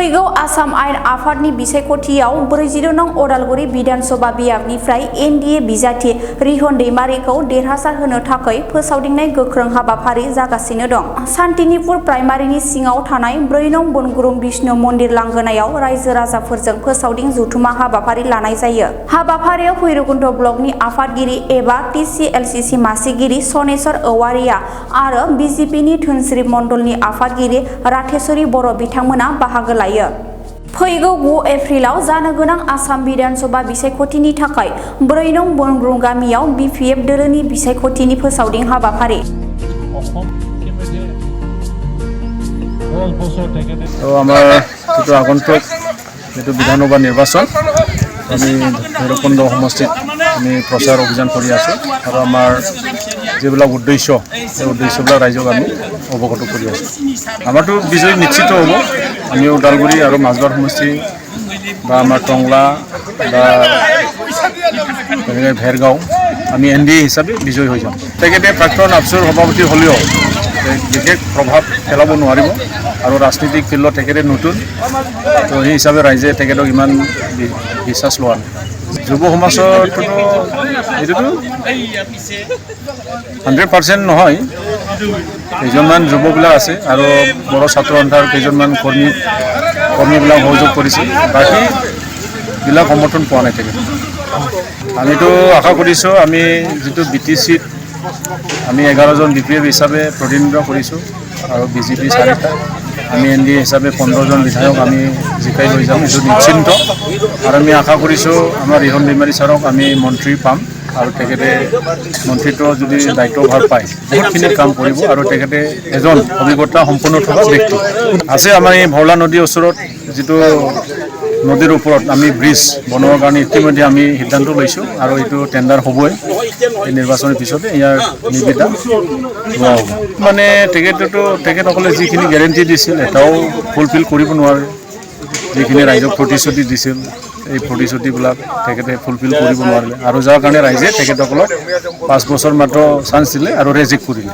फैगौ आसाम आयेन आफादनि बिसायख'थियाव 42 नं अदालगुरि बिधानसभा बियाबनिफ्राय एनडिए बिजाथि रिहन दैमारिखौ देरहासार होनो थाखाय फोसावदिंनाय गोख्रों हाबाफारि जागासिनो दं। शान्तिनिपुर प्राइमारिनि सिङाव थानाय 4 नं बनगुरुं विष्णु मन्दिर लांगोनायाव रायजो राजाफोरजों फोसावदिं जथुमा हाबाफारि लानाय जायो। हाबाफारियाव भैरबकुन्द ब्लकनि आफादगिरि एबा टिसिएलसिसि मासिगिरि सनेश्वर औवारिया आरो बिजेपिनि धोनस्री मण्डलनि आफादगिरि राधेश्वरी बर' बिथांमोना बाहागो लायो। फैगौ 9 एप्रिलाव जानो गोनां आसाम बिधानसभा बिसायख'थिनि थाखाय 4 नं बनगुरुं गामियाव बिपिएफ दोलोनि बिसायख'थिनि फोसावदिं हाबाफारि। আমার যেটো আগন্তুক যেটো বিধানসভা নির্বাচন আমি ভৈৰৱকুণ্ড সমষ্টিত আমি প্ৰচাৰ অভিযান কৰি আছো আৰু আমাৰ যিবিলাক উদ্দেশ্য এই উদ্দেশ্যবিলাক ৰাইজক আমি অৱগত কৰি আছো। আমাৰতো বিজয় নিশ্চিত হ'ব। আমি ওদালগুৰি আৰু মাজবাৰ সমষ্টি বা আমাৰ টংলা বা ভেৰগাঁও আমি এনডিএ হিচাপে বিজয় হৈ যাম। তেখেতে প্ৰাক্তন আপচুৰ সভাপতি হ'লেও বিশেষ প্ৰভাৱ পেলাব নোৱাৰিব আৰু ৰাজনীতিক ফিল্ডত তেখেতে নতুন, তো সেই হিচাপে ৰাইজে তেখেতক ইমান বিশ্বাস লোৱা নাই। যুৱ সমাজৰতো এইটোতো 100% নহয়, কেইজনমান যুৱবিলাক আছে আৰু বড়ো ছাত্ৰ সন্থাৰ কেইজনমান কৰ্মীবিলাক সহযোগ কৰিছে, বাকীবিলাক সমৰ্থন পোৱা নাই তেখেতে। আমিতো আশা কৰিছোঁ আমি যিটো BTCত আমি 11 জন বিপিএফ হিচাপে প্ৰতিনিধিত্ব কৰিছোঁ আৰু বিজেপি 4টা, আমি এনডিএ হিচাপে 15 জন বিধায়ক আমি জিকাই লৈ যাম, এইটো নিশ্চিন্ত। আৰু আমি আশা কৰিছোঁ আমাৰ ৰিহন दैमारि ছাৰক আমি মন্ত্ৰী পাম আৰু তেখেতে মন্ত্ৰীত্ব যদি দায়িত্বভাৰ পায় বহুতখিনি কাম কৰিব আৰু তেখেতে এজন অভিজ্ঞতা সম্পন্ন থকা ব্যক্তি আছে। আমাৰ এই ভৰলা নদীৰ ওচৰত যিটো নদীৰ ওপৰত আমি ব্ৰিজ বনোৱাৰ কাৰণে ইতিমধ্যে আমি সিদ্ধান্ত লৈছোঁ আৰু এইটো টেণ্ডাৰ হ'বই এই নিৰ্বাচনৰ পিছতে ইয়াৰ নিবিদা লোৱা হ'ব। মানে তেখেতসকলে যিখিনি গেৰেণ্টি দিছিল এটাও ফুলফিল কৰিব নোৱাৰে। যিখিনি ৰাইজক প্ৰতিশ্ৰুতি দিছিল এই প্ৰতিশ্ৰুতিবিলাক তেখেতে ফুলফিল কৰিব নোৱাৰিলে আৰু যাৰ কাৰণে ৰাইজে তেখেতসকলক 5 বছৰ মাত্ৰ চান্স দিলে আৰু ৰেজেক্ট কৰিলে।